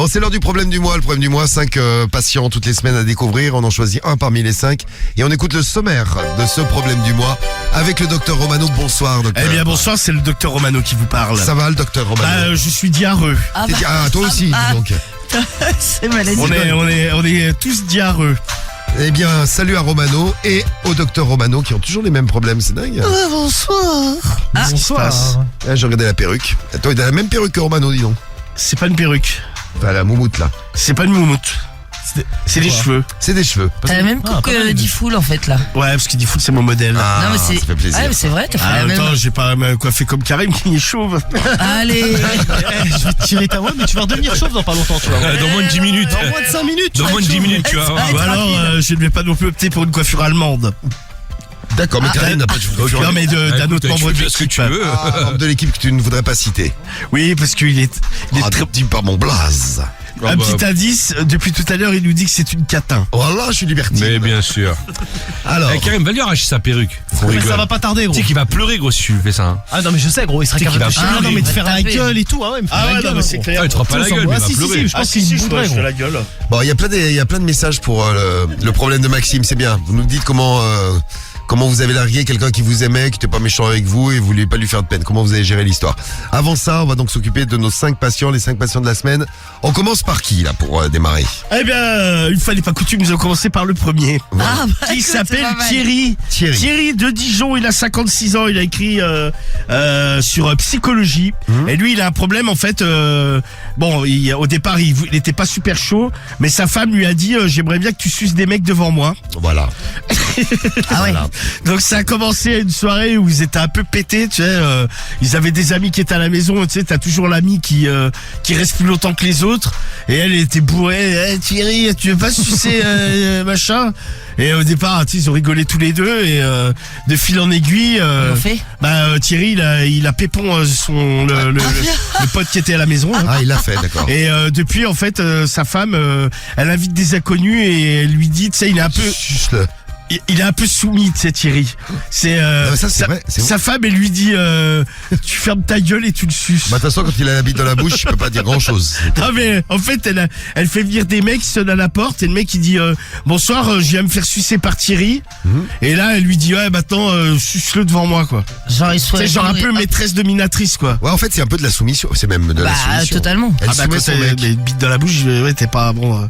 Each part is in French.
Alors c'est l'heure du problème du mois. Le problème du mois, 5 patients toutes les semaines à découvrir. On en choisit un parmi les 5 et on écoute le sommaire de ce problème du mois avec le docteur Romano. Bonsoir docteur. Eh bien bonsoir, c'est le docteur Romano qui vous parle. Ça va le docteur Romano? Je suis diarrheux. Toi aussi dis donc. C'est maladie. On est tous diarrheux. Eh bien salut à Romano et au docteur Romano qui ont toujours les mêmes problèmes, c'est dingue. Bonsoir. Qu'est-ce qui se passe? J'ai regardé la perruque. Toi il a la même perruque que Romano, dis donc. C'est pas une perruque. Enfin la moumoute là. C'est pas une moumoute. C'est des cheveux. C'est des cheveux. T'as la même coupe que Diffoul en fait là. Ouais, parce que Diffoul c'est mon modèle. Non mais c'est. Ça fait plaisir. Ah mais c'est vrai, t'as fait la même. Attends, j'ai pas coiffé comme Karim qui est chauve. Allez. Je vais te tirer ta voix, mais tu vas redevenir chauve dans pas longtemps, tu vois. Dans moins de 10 minutes. Dans moins de 5 minutes. Dans moins de 10 minutes, tu vois. Ou alors, je ne vais pas non plus opter pour une coiffure allemande. D'accord, mais Karim n'a pas de cheveux. Non, mais d'un autre membre de Tu fais ce que l'équipe. tu veux. Membre de l'équipe que tu ne voudrais pas citer. Oui, parce qu'il est très... Dis pas mon blaze. Un petit indice, depuis tout à l'heure, il nous dit que c'est une catin. Voilà, je suis libertine. Mais bien sûr. Alors, Karim, va lui arracher sa perruque. On Mais rigole. ça va pas tarder, gros. Tu sais qu'il va pleurer, gros, si tu fais ça. Hein. Ah non, mais je sais, gros, il sera Tu sais capable de qu'il va chier. Non, mais de faire la taper. gueule et tout. Ah ouais, me faire la gueule. c'est clair. Ah, il te fera pas la gueule, mais il va si, pleurer. je pense qu'il je bouderait, fais gros. la gueule. bon, il y a plein de messages pour le problème de Maxime, c'est bien. Vous nous dites comment vous avez largué quelqu'un qui vous aimait, qui n'était pas méchant avec vous et vous vouliez pas lui faire de peine. Comment vous avez géré l'histoire. Avant ça, on va donc s'occuper de nos 5 patients, les 5 patients de la semaine. On commence par qui, là, pour démarrer? Eh bien, une fois n'est pas coutume, nous allons commencer par le premier. Ah, bah, Qui écoute, s'appelle c'est pas mal. Thierry. Thierry. Thierry de Dijon, il a 56 ans, il a écrit sur psychologie. Et lui, il a un problème en fait. Au départ, il était pas super chaud, mais sa femme lui a dit j'aimerais bien que tu suces des mecs devant moi. Voilà. Ah ouais. Voilà. Donc ça a commencé à une soirée où ils étaient un peu pétés, tu sais. Ils avaient des amis qui étaient à la maison, tu sais. T'as toujours l'ami qui reste plus longtemps que les autres. Et elle était bourrée. Hey, Thierry, tu veux pas sucer machin? Et au départ, tu sais, ils ont rigolé tous les deux et de fil en aiguille. Ils l'ont fait. Thierry, il a pépon le pote qui était à la maison. Hein. Ah, il l'a fait, d'accord. Et depuis, en fait, sa femme, elle invite des inconnus et elle lui dit, tu sais, il est un peu soumis, tu sais, Thierry. C'est mais ça, c'est vrai, c'est sa femme, elle lui dit tu fermes ta gueule et tu le suces. Bah, de toute façon, quand il a la bite dans la bouche, il peut pas dire grand chose. Non mais en fait elle fait venir des mecs qui sonnent à la porte et le mec il dit bonsoir, je viens me faire sucer par Thierry. Et là elle lui dit ouais maintenant suce-le devant moi quoi. Genre ils C'est genre un peu maîtresse dominatrice quoi. Ouais, en fait, c'est un peu de la soumission. C'est même de la Bah soumission. totalement. Elle soumet quand son t'as mec. des bites dans la bouche, ouais t'es pas bon.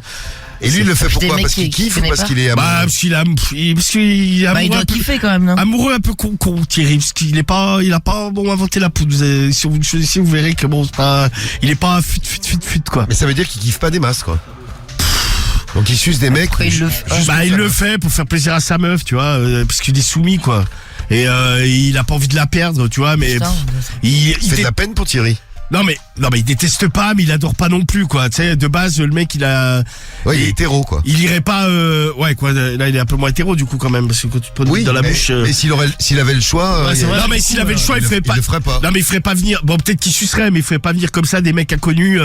Et lui, il le fait Des pourquoi? mecs Parce qu'il qui kiffe ou connaît parce pas. qu'il est amoureux? Parce qu'il est Bah il amoureux doit un peu, kiffer quand même non? amoureux un peu con Thierry parce qu'il il a pas inventé la poudre. Si vous le choisissez, vous verrez que bon c'est pas, il est pas fut quoi. Mais ça veut dire qu'il kiffe pas des masses, quoi. Donc il suce des mecs. Après, il le fait. Il le fait pour faire plaisir à sa meuf, tu vois, parce qu'il est soumis, quoi. Et il a pas envie de la perdre, tu vois, mais Putain, il Ça fait de la peine pour Thierry. non mais il déteste pas, mais il adore pas non plus, quoi. Tu sais, de base, le mec, il Ouais, il est hétéro, quoi. il irait pas, ouais, quoi. Là, il est un peu moins hétéro, du coup, quand même, parce que quand tu te poses Oui, dans la mais, bouche. mais s'il avait le choix. Ouais, c'est vrai. Non mais s'il avait le choix, il ferait pas. Il le ferait pas. Non mais il ferait pas venir. Bon peut-être qu'il sucerait, mais il ferait pas venir comme ça des mecs inconnus.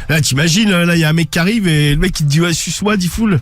Là t'imagines, là il y a un mec qui arrive et le mec il te dit ouais suce-moi, Diffoul.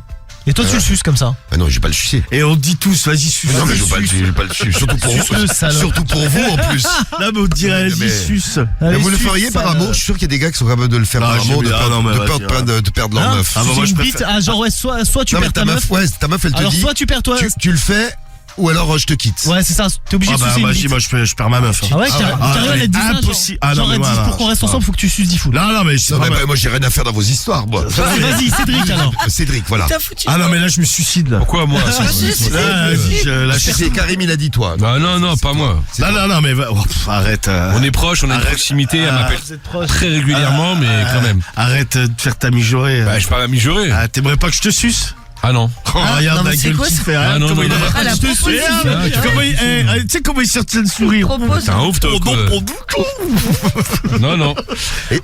Et toi, tu le suces comme ça. Ah non, je vais pas le sucer. Et on te dit tous vas-y suce. Non, mais je vais pas le sucer. Surtout pour vous. Suce-le, salope. Surtout pour vous, en plus. Là mais on te dirait vas-y Mais- suce. Mais Allez, vous le suce, feriez par salope. amour? Je suis sûr qu'il y a des gars qui sont capables de le faire Non, par amour, j'ai- de ah non, mais peur vas-y, de perdre leur Hein, meuf. Ah, bah, moi, sucer je une préfère- bite, genre ouais, soit tu Non, mais perds ta meuf. ouais, ta meuf, elle te Alors dit. soit tu perds toi. Tu le fais, ou alors je te quitte. Ouais, c'est ça. T'es obligé Ah de bah sucer une vas-y, bite. moi je perds ma meuf. hein. Ah ouais, carrément, elle a dit ça. impossible. Ah non, Genre, mais elle dit voilà. pour qu'on reste ensemble, faut que tu suces Diffoul. Non mais Non, mais moi, j'ai rien à faire dans vos histoires, moi. Vas-y, Cédric alors. Cédric, voilà. T'as foutu. Ah non mais là je me suicide là. Pourquoi moi Là, vas-y, là, C'est Karim, il a dit toi. Bah non, pas moi. non mais arrête. On est proches, on a une proximité, elle m'appelle Vous êtes proches. très régulièrement, mais quand même. Arrête de faire ta mijaurée. Bah, je parle à mijorer. Ah, t'aimerais pas que je te suce? Ah non. Oh, regarde non, mais la c'est gueule quoi qu'il ça? fait. Ah, non, Comment non, il non. a- Ah la Je te suis. proposition. Comment tu sais comment il sortit de sourire? Propose. T'es un ouf, toi, quoi. Non.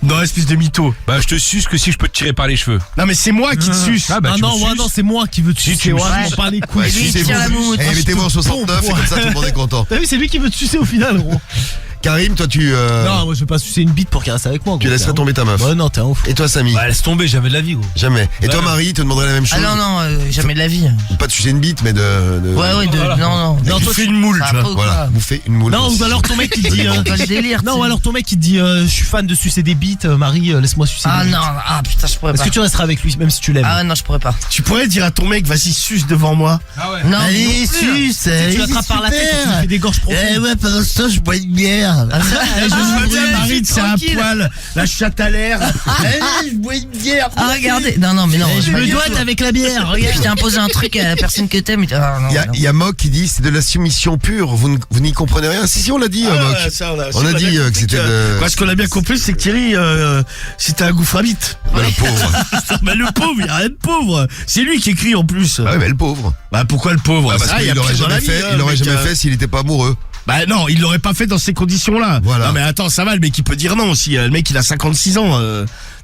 Non, espèce de mytho. Bah, je te suce que si je peux te tirer par les cheveux. Non, mais c'est moi qui te suce. Ah, bah, Ah tu non, me ouais, suces. non, c'est moi qui veux te sucer. tu me Ouais, je suces. m'en bats les couilles. Ouais, lui, il sucez-vous. tire la moumoute. Eh, mettez-vous en 69 et comme ça tout le monde est content. T'as vu, c'est lui qui veut te sucer au final, gros. Karim, toi tu Non, moi je vais pas sucer une bite pour qu'elle reste avec moi. tu gros, laisserais t'es un tomber ta meuf. ouf. Ouais, non, t'es un ouf. Et toi Samy? Bah, laisse tomber, jamais de la vie, gros. Jamais. Et toi Ouais. Marie, tu te demanderais la même chose? Ah non, jamais de la vie. Pas de sucer une bite, mais de Ouais, Voilà. non. Non, Tu toi, fais une moule, Ça tu va vois. pas ou voilà, quoi bouffer une moule. Non, ou alors ton mec qui te dit. Pas le délire. Non, tu ou sais. alors ton mec qui te dit je suis fan de sucer des bites, Marie, laisse-moi sucer Ah des bites. non, putain, je pourrais Est-ce pas. que tu resteras avec lui même si tu l'aimes? Ah non, je pourrais pas. Tu pourrais dire à ton mec, vas-y, suce devant moi. Ah ouais. Non. Allez, non plus. suce. Tu l'attrapes par la tête, tu lui fais des gorges profondes. Eh ouais, pendant ce temps, je bois une bière. Ah, ça, Je vois bien Marie, c'est un tranquille. poil, la chatte à l'air. Eh, je bois une bière. Ah, regardez. Non, mais non. Je pas me du doite tout. avec la bière, regarde. Je t'ai imposé un truc à la personne que t'aimes. Ah, non, Il y a Mock qui dit c'est de la soumission pure, vous n'y comprenez rien. Si on l'a dit Ah, Mock. ouais, ça, On a dit bien que compris c'était de- Moi, ce qu'on a bien compris, c'est que Thierry, c'était un gouffre à bite. Bah, le pauvre. Bah, le pauvre, il y a rien de pauvre. C'est lui qui écrit en plus. Ah ouais, mais le pauvre. Bah, pourquoi le pauvre? Ah, parce Ça, il y a qu'il l'aurait pire dans la jamais vie, fait, hein, il l'aurait mec, jamais fait s'il était pas amoureux. Bah non, il l'aurait pas fait dans ces conditions-là. Voilà. Non mais attends, ça va, le mec il peut dire non aussi. Le mec il a 56 ans.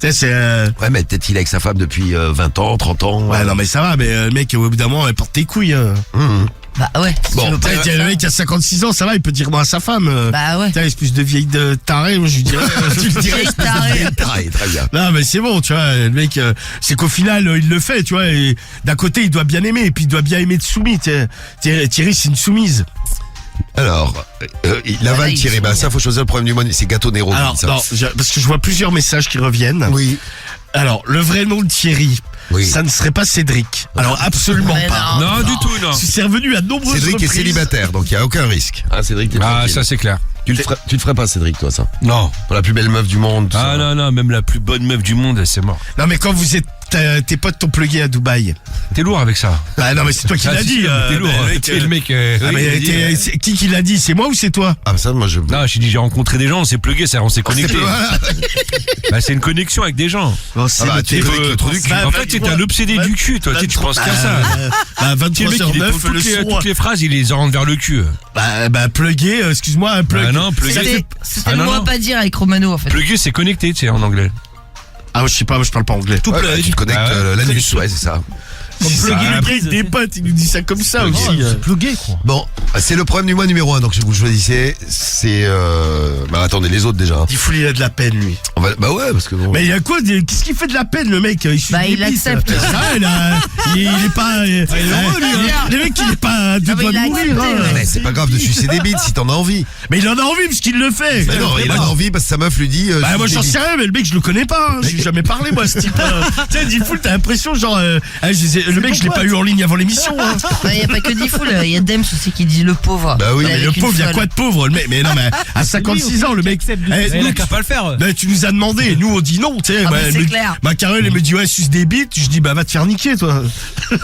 Tu sais, c'est... Ouais, mais peut-être qu'il est avec sa femme depuis 20 ans, 30 ans. Ouais, non mais ça va, mais le mec au bout d'un moment, il porte tes couilles. Hum. Bah ouais. si Bon, tu veux pas Putain, faire le ça. mec qui a 56 ans, ça va, il peut dire non à sa femme. Bah ouais. Putain, espèce de vieille de taré, moi je lui dirais. Tu le dirais. Vieille tarée. Très bien. Non mais c'est bon, tu vois, le mec, c'est qu'au final, il le fait, tu vois, et d'un côté, il doit bien aimer, et puis il doit bien aimer de soumis, tu sais. Thierry, c'est une soumise. Alors, la vanne ils Thierry, sont bah bien. ça faut choisir le problème du mois, c'est Gâteau Nero. Alors, ça. non, parce que je vois plusieurs messages qui reviennent. Oui. Alors, le vrai nom de Thierry, Oui. ça ne serait pas Cédric. Alors, absolument Mais pas. non. Non, du tout, non. C'est revenu à de nombreuses Cédric est reprises. célibataire, donc il n'y a aucun risque. Hein, Cédric, t'es Ah, tranquille. ça c'est clair. Tu le ferais pas, Cédric, toi, ça. Non. Pour la plus belle meuf du monde. tout Ah ça. non, même la plus bonne meuf du monde, c'est mort. Non, mais quand vous êtes, tes potes t'ont plugué à Dubaï. T'es lourd avec ça. Bah non, mais c'est toi qui Ah, l'as si, dit. t'es lourd. T'es le mec. Ah, oui, mais il a dit, c'est qui l'a dit? C'est moi ou c'est toi? Ah, ça, moi, je. Non, j'ai dit j'ai rencontré des gens, on s'est plugué, on s'est connecté. Voilà. Bah c'est une connexion avec des gens. Bon, c'est Ah bah, noté. tu es avec le trou du cul. En fait, t'es un obsédé du cul, toi. Tu penses qu'à ça. Bah, Tu sais, le mec, il est 23h09, pour le son. toutes les phrases, il les oriente vers le cul. Bah, plugué, excuse-moi, un plug. Ah non, plugué. C'était Ah, le non, mot à non. pas dire avec Romano en fait. Plugué, c'est connecté, tu sais, en anglais. Ah, je sais pas, moi je parle pas anglais. Tout Ouais, bah, tu te connectes Ah ouais. l'anus, ouais, c'est ça. Comme ça, plugger après, le prix des potes, il nous dit ça comme ça aussi. C'est plugué, quoi. Bon, c'est le problème du mois numéro 1, donc vous choisissez. C'est. Bah, attendez, les autres déjà. Il fout, il a de la peine, lui. Bah ouais, parce que bon. Mais il y a quoi? Qu'est-ce qu'il fait de la peine, le mec? Il suit Bah, des il pistes. accepte. Ah, il est pas. Le mec, il est pas à deux Ah, mais doigts il de a mourir. accepté, hein. ouais. Mais c'est pas grave de sucer des bites si t'en as envie. Mais il en a envie parce qu'il le fait. Mais non, il a envie parce que sa meuf lui dit. Bah moi suce j'en des sais bites. rien, mais le mec je le connais pas, hein. J'ai jamais parlé moi ce type. Tu sais, Diffoul, t'as l'impression genre le mec je l'ai pas eu en ligne avant l'émission. Hein. Il n'y a pas que Diffoul, il y a Dems aussi qui dit le pauvre. Bah oui, Mais Mais avec le une pauvre, il y a folle. quoi de pauvre le mec? Mais non mais à 56 ans le mec. Elle a qu'à pas le faire. Tu nous as demandé, nous on dit non, tu sais. Ah, bah, mais elle c'est me- clair. Ma Carole elle me dit ouais suce des bites, je dis bah va te faire niquer toi.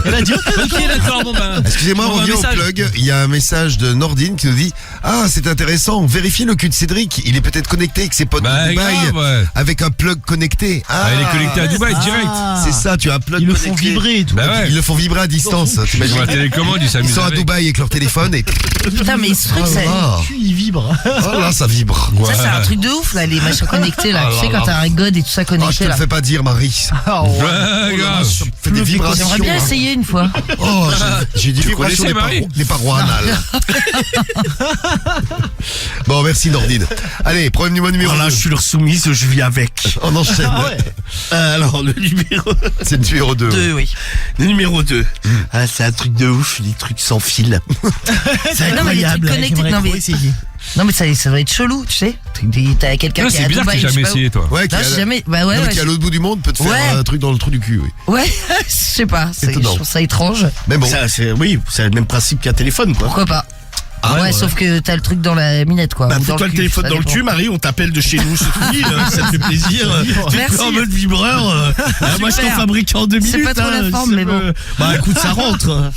Elle a dit ok, d'accord, bon bah. Excusez-moi, on Bon, un revient au message. plug. Il y a un message de Nordine qui nous dit ah, c'est intéressant, vérifiez le cul de Cédric. Il est peut-être connecté avec ses potes Bah, de Dubaï grave, ouais. avec un plug connecté. Ah, Elle est connectée à Dubaï direct. c'est ça, tu as un plug Ils le connecté. font vibrer et tout. Bah ouais. Ils le font vibrer à distance. Ils T'imagines ont la télécommande, ils Ils s'amusent sont à avec. Dubaï avec leur téléphone et Putain, mais ce truc, oh ça, là, Cul, il vibre. oh là, ça vibre. ça, c'est un truc de ouf là, les machins connectés là. Ah Tu sais, là quand là. t'as un god et tout ça Oh, je te connecté le là. fais pas dire, Marie. Ouais, grave. Fais des vibrations. J'aimerais bien essayer une fois. Oh, j'ai des Tu vibrations connaissais, des Marie des parois anales. Bon, merci Nordine. Allez, problème numéro Alors là 2. je suis leur soumise, je vis avec. On enchaîne. Alors le numéro C'est le numéro 2. Deux, oui. le numéro 2. Ah c'est un truc de ouf, des trucs sans fil. C'est Non, mais les trucs incroyable. connectés, non, mais, non, mais ça doit être chelou, tu sais. T'as quelqu'un Non, qui est c'est à bizarre que Dubaï, t'aies je sais jamais pas où. essayé, toi. Ouais, qui Non, est j'ai à- jamais. Bah non, ouais, mais ouais. qui est à l'autre bout du monde peut te faire Ouais. un truc dans le trou du cul, oui. Ouais, je sais pas. Je Étonnant. trouve ça étrange. Mais bon. Ça, oui, c'est le même principe qu'un téléphone quoi. Pourquoi pas? Ah, ouais, sauf que t'as le truc dans la minette, quoi. Bah ou dans fous-toi le cul, téléphone ça dans le dépend. cul, Marie, on t'appelle de chez nous, c'est tout dit, ça te fait plaisir. T'es Merci. en mode vibreur. Moi je t'en Super. fabrique en 2 minutes. C'est pas trop la forme, ça mais bon. me- Bah écoute, ça rentre.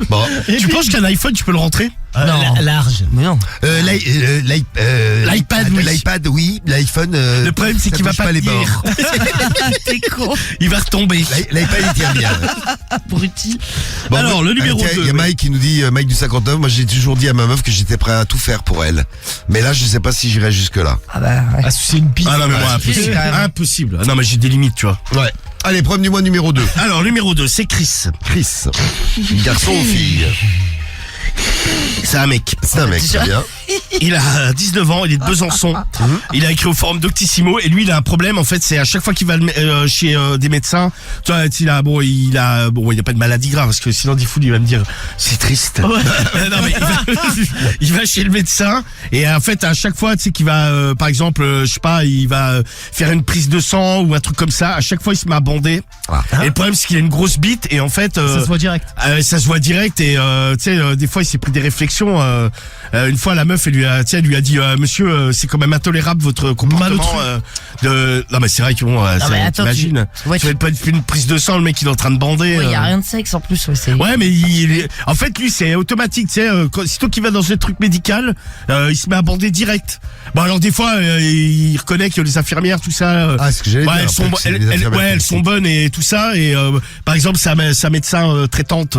Bon. Tu penses qu'un iPhone, tu peux le rentrer? Non. Large. Mais non. L'iPad, oui. L'iPad, oui. L'iPhone. Le problème, c'est ça qu'il va touche pas les tenir. bords. T'es con, Il va retomber. L'iPad, il tient bien. abruti. Bon, Alors, le numéro tiens, 2, Il y a oui. Mike qui nous dit, Mike du 59, moi j'ai toujours dit à ma meuf que j'étais prêt à tout faire pour elle. Mais là, je sais pas si j'irai jusque là. Ah bah ouais. Ah, c'est une bite. Ah non mais moi c'est impossible. quand même. Impossible. Ah non mais j'ai des limites, tu vois. Ouais. Allez, problème du mois numéro 2. Alors numéro 2, c'est Chris. Chris. Garçon ou fille? C'est un mec. C'est un mec, très bien. Il a 19 ans, il est de Besançon. Il a écrit au forum Doctissimo et lui il a un problème en fait, c'est à chaque fois qu'il va chez des médecins, tu vois, il a pas de maladie grave parce que sinon il va me dire c'est triste. Non mais il va chez le médecin et en fait à chaque fois tu sais qu'il va par exemple je sais pas, il va faire une prise de sang ou un truc comme ça, à chaque fois il se met à bander. Et le problème c'est qu'il a une grosse bite et en fait Ça se voit direct. ça se voit direct et tu sais des fois il s'est pris des réflexions. Une fois la meuf elle lui a dit monsieur c'est quand même intolérable votre comportement non mais c'est vrai que bon mais attends, t'imagines ouais, tu vas pas une prise de sang, le mec il est en train de bander. Il y a rien de sexe en plus. Ouais mais en fait lui c'est automatique, tu sais sitôt qu'il va dans un truc médical il se met à bander direct. Bon alors des fois il reconnaît que les infirmières tout ça Ah, ce que j'allais dire. elles sont bonnes et tout ça et par exemple sa médecin traitante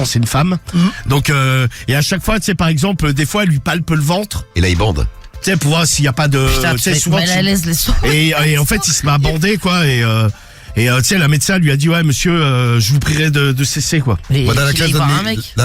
c'est une femme. Donc et à chaque fois tu sais par exemple des fois elle lui palpe le ventre. Et là, il bande. Tu sais, pour voir s'il y a pas de... Putain, tu sais, souvent mal à l'aise les soirs. Et en fait, il se met à bander, quoi, et tu sais, la médecin lui a dit, ouais, monsieur, je vous prierai de cesser, quoi. Moi, dans la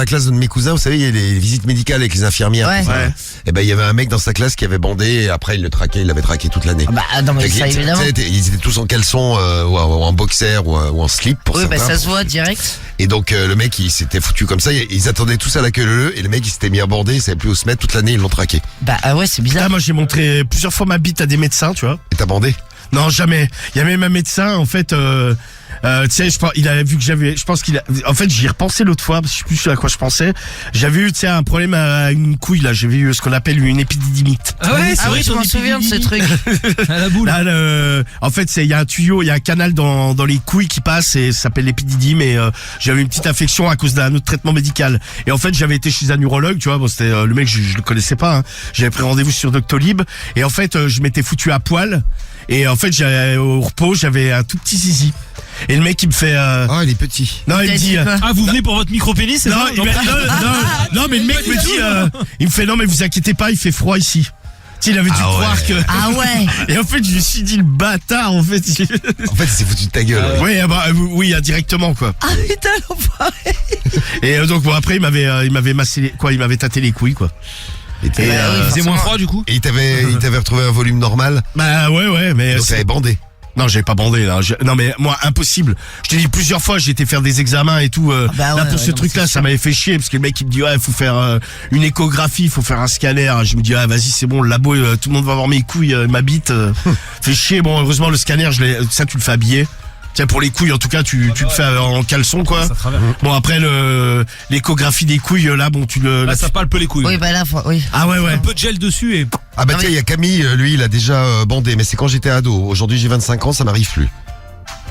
classe de mes cousins, vous savez, il y a les visites médicales avec les infirmières. Ouais. tout ça. Ouais. Et ben, il y avait un mec dans sa classe qui avait bandé et après, il l'avait traqué toute l'année. Bah non mais ça évidemment. Ils étaient tous en caleçon ou en boxer ou en slip pour Oui bah certains. ça se voit direct. Et donc le mec il s'était foutu comme ça, ils attendaient tous à la queue leu et le mec il s'était mis à bander, il savait plus où se mettre toute l'année, ils l'ont traqué. Bah ouais c'est Là, bizarre. moi, j'ai montré plusieurs fois ma bite à des médecins, tu vois. Et t'as bandé? Non, jamais. Il y a même un médecin, en fait, tu sais, il avait vu que je pense en fait, j'y ai repensé l'autre fois, parce que je sais plus à quoi je pensais. J'avais eu, tu sais, un problème à une couille, là. J'avais eu ce qu'on appelle une épididymite. Ah oui je m'en souviens de ce truc. À la boule. Là, en fait, il y a un tuyau, il y a un canal dans les couilles qui passe et ça s'appelle l'épididyme et j'avais une petite infection à cause d'un autre traitement médical. Et en fait, j'avais été chez un urologue, tu vois, bon, c'était le mec, je le connaissais pas, hein. J'avais pris rendez-vous sur Doctolib et en fait, je m'étais foutu à poil et en fait, au repos, j'avais un tout petit zizi. Et le mec, il me fait Ah, il est petit. non, il me dit Ah, vous venez pour votre micro-pénis, c'est non, ça non, mais le mec me dit il me fait non mais vous inquiétez pas, il fait froid ici. Tu sais, il avait dû Ah ouais. croire que Ah ouais. et en fait, je me suis dit le bâtard en fait. En fait, il s'est foutu de ta gueule. ouais. Oui, indirectement quoi. Ah putain l'enfoiré. Et donc bon après il m'avait massé il m'avait tâté les couilles quoi. Et oui, C'est moins froid du coup. il t'avait retrouvé un volume normal, Bah ouais mais donc t'avais bandé. non, j'avais pas bandé là. Non mais moi impossible. Je t'ai dit plusieurs fois, j'ai été faire des examens et tout bah ouais, là pour ce non, truc là, c'est ça sûr. m'avait fait chier parce que le mec il me dit ouais, il faut faire une échographie, il faut faire un scanner. Je me dis ah vas-y, c'est bon, le labo tout le monde va voir mes couilles, ma bite fait chier. Bon, heureusement le scanner, ça tu le fais habiller. Tiens, pour les couilles, en tout cas, tu le fais en caleçon, quoi. Ça travers. Bon, après, l'échographie des couilles, là, bon, Là, ça palpe les couilles. Oui bah là oui. Ah ouais. Un peu de gel dessus et. Ah bah Ah tiens, oui. il y a Camille, lui il a déjà bandé, mais c'est quand j'étais ado. Aujourd'hui j'ai 25 ans, ça m'arrive plus.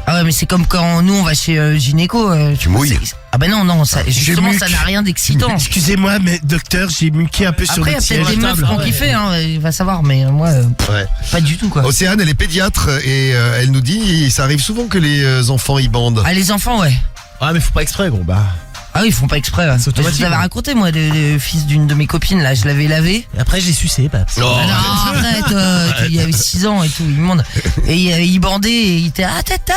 Ah ouais mais c'est comme quand nous on va chez gynéco. Tu mouilles. Ah bah non ça justement muque. ça n'a rien d'excitant. Excusez-moi, mais docteur, j'ai muqué un peu sur Après le il y a peut-être siège. des meufs qui ont kiffé hein, il va savoir mais moi Ouais. pas du tout quoi. Océane, elle est pédiatre et elle nous dit, ça arrive souvent que les enfants y bandent. Ah les enfants ouais. Ah, mais faut pas exprès, gros. Bah. Ah oui ils font pas exprès. C'est Je automatique, vous avais hein. raconté moi le fils d'une de mes copines là, je l'avais lavé. Et après, j'ai sucé, bah. Oh, Ah non, arrête, il avait 6 ans et tout, immonde. Et il bandait et il était ah tata,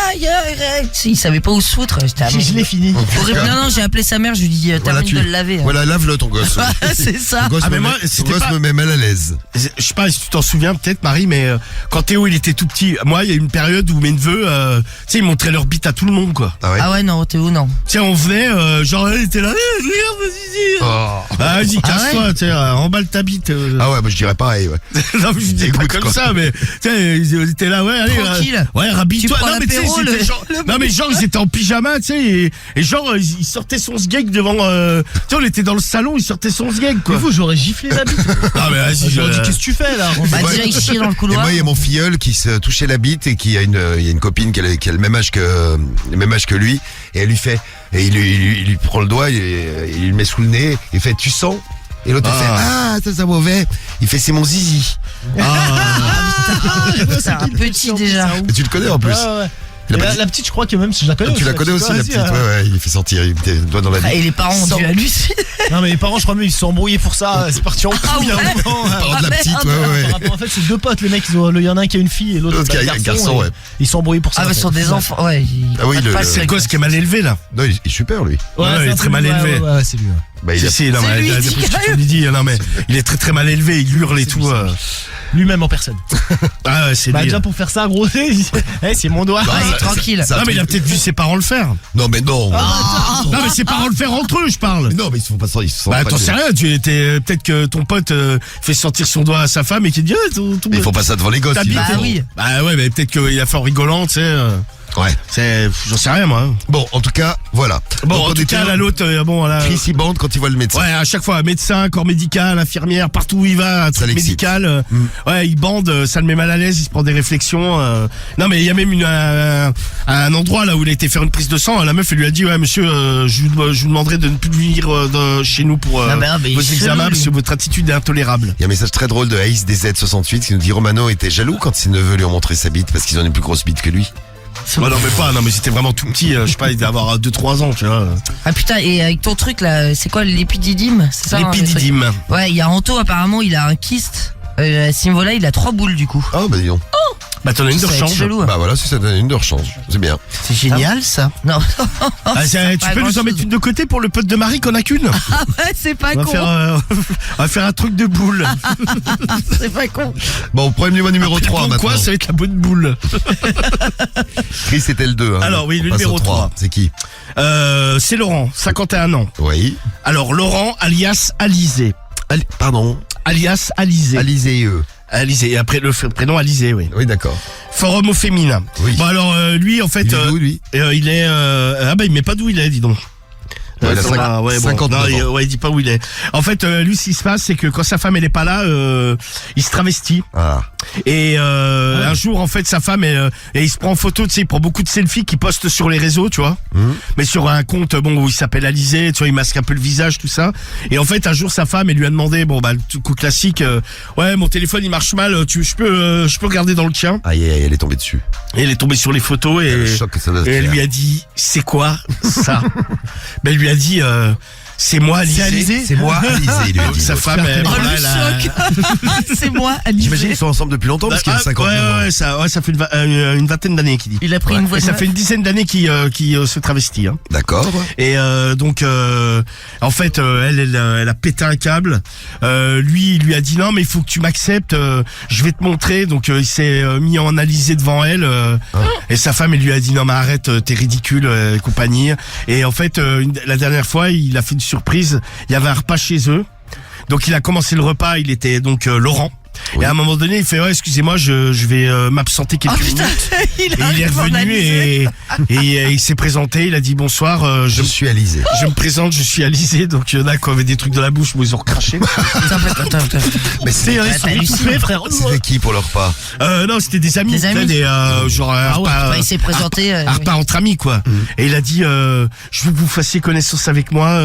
il savait pas où se foutre. J'étais ah, Je l'ai fini. horrible. Non, j'ai appelé sa mère, je lui ai dit Voilà, termine de le laver. Voilà, lave-le ton gosse. C'est ça. Ton gosse, Ah, mais me, moi, met, ton c'était gosse pas- me met mal à l'aise. Je sais pas si tu t'en souviens peut-être Marie, mais quand Théo il était tout petit, moi il y a une période où mes neveux, tu sais, ils montraient leur bite à tout le monde quoi. Ah ouais. Ah ouais non Théo non. Tu sais, on venait, genre elle était là, regarde, vas-y. Oh. Ah, vas-y, casse-toi, tu sais, emballe ta bite. Ah ouais, bah je dirais pareil. Ouais. Non, mais je dis pas Écoute, comme quoi. ça, mais tu sais, ils étaient là, ouais, allez. Tranquille. Ouais, rhabille-toi. Tu prends Non, mais tu sais, l'apéro, c'était genre, non, mais genre, ils étaient en pyjama, tu sais, et genre, ils sortaient son sgeg devant, tu sais, on était dans le salon, ils sortaient son sgeg, quoi. Mais vous, j'aurais giflé la bite. Non, mais vas-y, J'aurais dit, qu'est-ce que tu fais là? Bah Ouais. déjà il chie dans le Et couloir. moi, il y a mon filleul qui se touchait la bite et qui a il y a une copine qui a le même âge que lui et elle lui fait et il lui prend le doigt et il le met sous le nez et fait tu sens et l'autre il fait ah ça mauvais, il fait c'est mon zizi. C'est un petit déjà. Et tu le connais en plus. Ouais. Il a Et pas la, dit- la petite, je crois que même si je la connais. Tu la connais aussi la petite, ouais, il fait sentir, il met le doigt dans la Ah, bite. et les parents ont Sans- dû halluciner. Non, mais les parents, je crois même, ils se sont embrouillés pour ça. C'est parti en couille. Il y a un ouais. moment, Parents de la Ah, petite, merde. ouais. En fait, c'est deux potes, les mecs, il y en a un qui a une fille et l'autre L'autre qui a un garçon, et ouais. Ils sont embrouillés pour ça. Ah bah en fait. sur des enfants ouais. Ah oui, pas le- de C'est le gosse qui est mal élevé, là. Non, il est super lui. Ouais, il est c'est un très peu mal lui, élevé. Ouais, c'est lui. Ouais. Bah, il a... Si, non, C'est mais lui, d'après ce que tu lui dis, non, mais il est très très mal élevé, il hurle et tout. Lui-même en personne. Ah ouais, c'est Bah lui. déjà pour faire ça, gros, c'est mon doigt. Non, Ouais, ça- tranquille. ça- Non, mais il a peut-être vu ses parents le faire. Non, mais non. Non, mais ses parents le faire entre eux, je parle. Mais non, mais ils se font pas ça, ils se sentent Bah, pas t'en de- sais rien, tu étais, peut-être que ton pote fait sortir son doigt à sa femme et qu'il dit, ton Mais ils font pas ça devant les gosses. Ta ils le bite, Bah font. oui. Bah ouais, mais peut-être qu'il a fait en rigolant, tu sais. Ouais. J'en sais rien, moi. Bon, en tout cas, voilà. Bon, Donc, en on tout était cas, là, là, l'autre, bon, là. Chris, il bande quand il voit le médecin. Ouais, à chaque fois, médecin, corps médical, infirmière, partout où il va, un truc l'excite. médical. Ouais, il bande, ça le met mal à l'aise, il se prend des réflexions. Non, mais il y a même un endroit là où il a été faire une prise de sang. La meuf, elle lui a dit, ouais, monsieur, je vous demanderai de ne plus venir chez nous pour Ah bah, mais vos il est examens chelou, parce que lui. votre attitude est intolérable. Il y a un message très drôle de Ace DZ68 qui nous dit Romano était jaloux quand ses neveux lui ont montré sa bite parce qu'ils ont une plus grosse bite que lui. Ouais, non, mais c'était vraiment tout petit. Je sais pas, il devait avoir 2-3 ans, tu vois. Ah putain, et avec ton truc là, c'est quoi l'épididyme? C'est ça hein, le truc L'épididyme. Ouais, il y a Anto apparemment, il a un kyste. Simvola, il a 3 boules du coup. Oh, bah dis donc. Bah, t'en as une de Ça va être rechange. chelou. Bah voilà, si ça donne une de rechange. C'est bien. C'est génial, ça. Non. Ah, C'est tu pas peux nous en grand-chose. mettre une de côté pour le pote de Marie qu'on a qu'une? Ah ouais, c'est pas On con. va faire un truc de boule. C'est pas con. Bon, problème numéro 3 maintenant. Quoi, ça va être la bonne boule. Chris c'était le 2. Hein. Alors, oui, On le passe numéro au 3. C'est qui? C'est Laurent, 51 ans. Oui. Alors, Laurent, alias Alizé. Pardon. Alias Alizé. Alizé eux. Alizé. Et après, le prénom Alizé, oui. Oui, d'accord. Forum au féminin. Oui. Bon, alors, lui, en fait, Il est d'où, lui? il est, ah bah, il met pas d'où il est, dis donc. Ouais, il a Ça va, ouais, bon. 59 Non, ans. ouais, il dit pas où il est. En fait, lui, ce qui se passe, c'est que quand sa femme, elle est pas là, il se travestit. Ah. Et un jour, en fait, sa femme, et il se prend en photo, tu sais, il prend beaucoup de selfies qu'il poste sur les réseaux, tu vois. Mais sur un compte, bon, où il s'appelle Alizé, tu vois, il masque un peu le visage, tout ça. Et en fait, un jour, sa femme, elle lui a demandé, bon, bah, le coup classique, ouais, mon téléphone, il marche mal, je peux regarder dans le tien. Aïe, aïe, aïe, elle est tombée dessus. Et elle est tombée sur les photos Le et choc que ça doit elle faire. lui a dit, c'est quoi ça? Ben, elle lui a dit, c'est moi, Alizé. C'est moi, Alizé, il lui a dit. Sa femme, elle, Oh voilà, le elle a- choc. C'est moi, Alizé. J'imagine qu'ils sont ensemble depuis longtemps parce qu'il a Ah, 59 ans. ouais, ça fait une vingtaine d'années qu'il dit. Il a pris une voix Et de ça meuf. fait une dizaine d'années qu'il se travestit. Hein. D'accord. Et donc, en fait, elle a pété un câble. Lui, il lui a dit non, mais il faut que tu m'acceptes. Je vais te montrer. Donc, il s'est mis en Alizé devant elle. Et sa femme, elle lui a dit non, mais arrête, t'es ridicule, et compagnie. Et en fait, la dernière fois, il a fait une surprise. Il y avait un repas chez eux. Donc, il a commencé le repas. Il était donc Laurent. Oui. Et à un moment donné, il fait ouais, excusez-moi, je vais m'absenter Oh quelques putain, minutes. il Et il est arrive en revenu Alizé. et il s'est présenté, il a dit bonsoir, Je suis Alizé. je me présente, je suis Alizé, donc il y en a qui avaient des trucs dans la bouche, mais ils ont recraché. Attends. Mais c'est T'hallucines. frère. c'était qui pour leur repas? Non, c'était des amis, Des tu sais, amis. genre un repas, Bah, il s'est présenté. un repas entre amis quoi. Et il a dit je veux que vous fassiez connaissance avec moi.